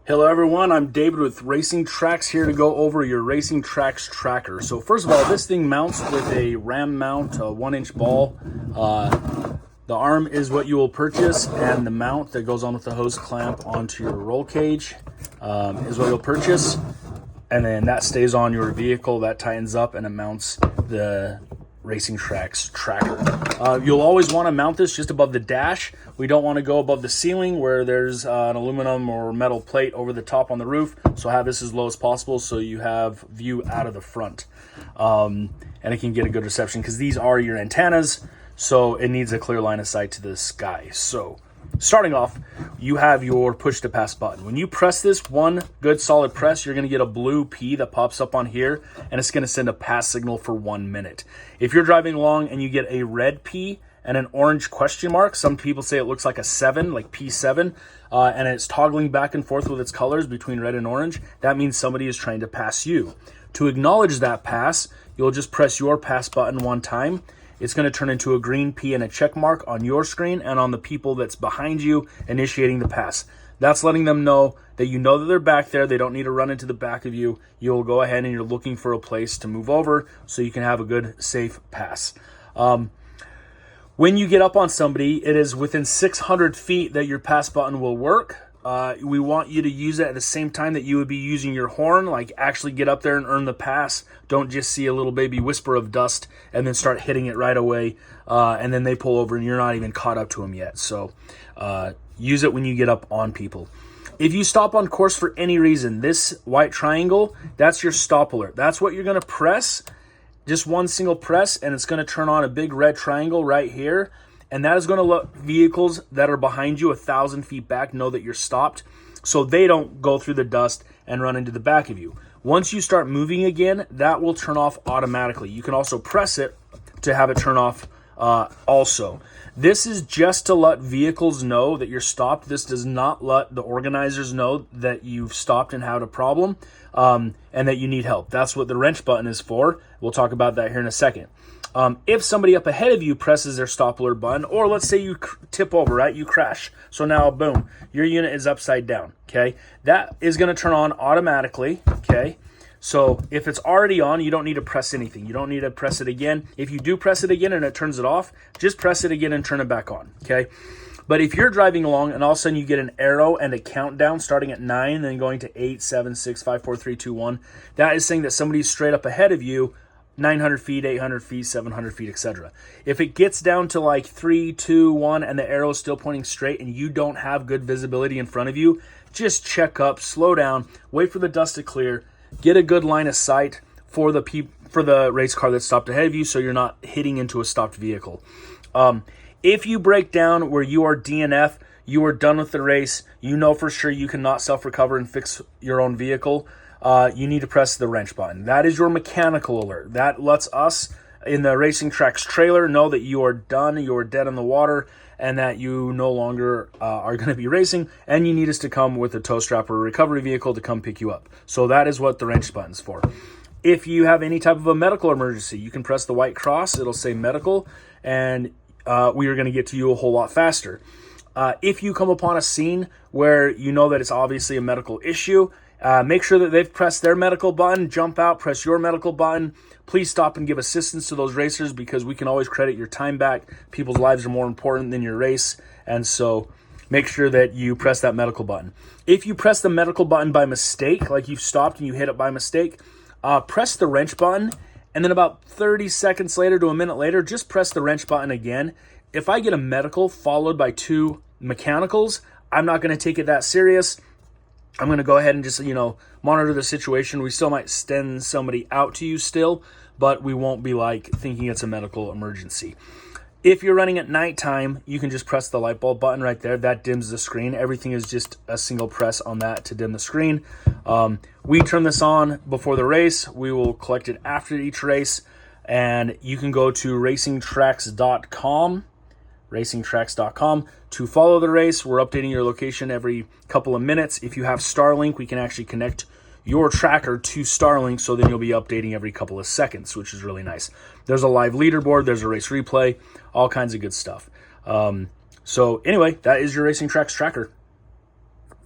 Hello everyone, I'm David with RacingTraX here to go over your RacingTraX tracker. So first of all, this thing mounts with a ram mount, a 1-inch ball. The arm is what you will purchase, and the mount that goes on with the hose clamp onto your roll cage is what you'll purchase. And then that stays on your vehicle, that tightens up, and it mounts the RacingTraX tracker. You'll always want to mount this just above the dash. We don't want to go above the ceiling where there's an aluminum or metal plate over the top on the roof. So have this as low as possible so you have view out of the front. And it can get a good reception because these are your antennas, so it needs a clear line of sight to the sky. So starting off, you have your push to pass button. When you press this one good solid press, you're going to get a blue P that pops up on here, and it's going to send a pass signal for 1 minute. If you're driving along and you get a red P and an orange question mark, some people say it looks like a 7, like P7, and it's toggling back and forth with its colors between red and orange, that means somebody is trying to pass you. To acknowledge that pass, you'll just press your pass button one time. It's going to turn into a green P and a check mark on your screen and on the people that's behind you initiating the pass. That's letting them know that you know that they're back there. They don't need to run into the back of you. You'll go ahead and you're looking for a place to move over so you can have a good, safe pass. When you get up on somebody, it is within 600 feet that your pass button will work. We want you to use it at the same time that you would be using your horn, like actually get up there and earn the pass. Don't just see a little baby whisper of dust and then start hitting it right away, and then they pull over and you're not even caught up to them yet. So use it when you get up on people. If you stop on course for any reason, this white triangle, that's your stop alert. That's what you're going to press, just one single press, and it's going to turn on a big red triangle right here. And that is going to let vehicles that are behind you 1,000 feet back know that you're stopped, so they don't go through the dust and run into the back of you. Once you start moving again, that will turn off automatically. You can also press it to have it turn off also. This is just to let vehicles know that you're stopped. This does not let the organizers know that you've stopped and had a problem and that you need help. That's what the wrench button is for. We'll talk about that here in a second. If somebody up ahead of you presses their stop alert button, or let's say you tip over, right? You crash. So now, boom, your unit is upside down, okay? That is going to turn on automatically, okay? So if it's already on, you don't need to press anything. You don't need to press it again. If you do press it again and it turns it off, just press it again and turn it back on, okay? But if you're driving along and all of a sudden you get an arrow and a countdown starting at 9, then going to 8, 7, 6, 5, 4, 3, 2, 1, that is saying that somebody's straight up ahead of you, 900 feet, 800 feet, 700 feet, etc. If it gets down to like 3, 2, 1, and the arrow is still pointing straight and you don't have good visibility in front of you, just check up, slow down, wait for the dust to clear, get a good line of sight for the race car that's stopped ahead of you so you're not hitting into a stopped vehicle. If you break down where you are DNF, you are done with the race, you know for sure you cannot self-recover and fix your own vehicle, you need to press the wrench button. That is your mechanical alert. That lets us in the RacingTraX trailer know that you are done, you are dead in the water, and that you no longer are going to be racing, and you need us to come with a tow strap or a recovery vehicle to come pick you up. So that is what the wrench button's for. If you have any type of a medical emergency, you can press the white cross. It'll say medical, and we are going to get to you a whole lot faster. If you come upon a scene where you know that it's obviously a medical issue, make sure that they've pressed their medical button, jump out, press your medical button. Please stop and give assistance to those racers because we can always credit your time back. People's lives are more important than your race, and so make sure that you press that medical button. If you press the medical button by mistake, like you've stopped and you hit it by mistake, press the wrench button, and then about 30 seconds later to a minute later, just press the wrench button again. If I get a medical followed by 2 mechanicals, I'm not going to take it that serious. I'm going to go ahead and just, monitor the situation. We still might send somebody out to you still, but we won't be like thinking it's a medical emergency. If you're running at nighttime, you can just press the light bulb button right there. That dims the screen. Everything is just a single press on that to dim the screen. We turn this on before the race. We will collect it after each race, and you can go to RacingTraX.com. RacingTraX.com to follow the race. We're updating your location every couple of minutes. If you have Starlink, we can actually connect your tracker to Starlink, so then you'll be updating every couple of seconds, which is really nice. There's a live leaderboard, there's a race replay, all kinds of good stuff. So anyway, that is your RacingTraX tracker.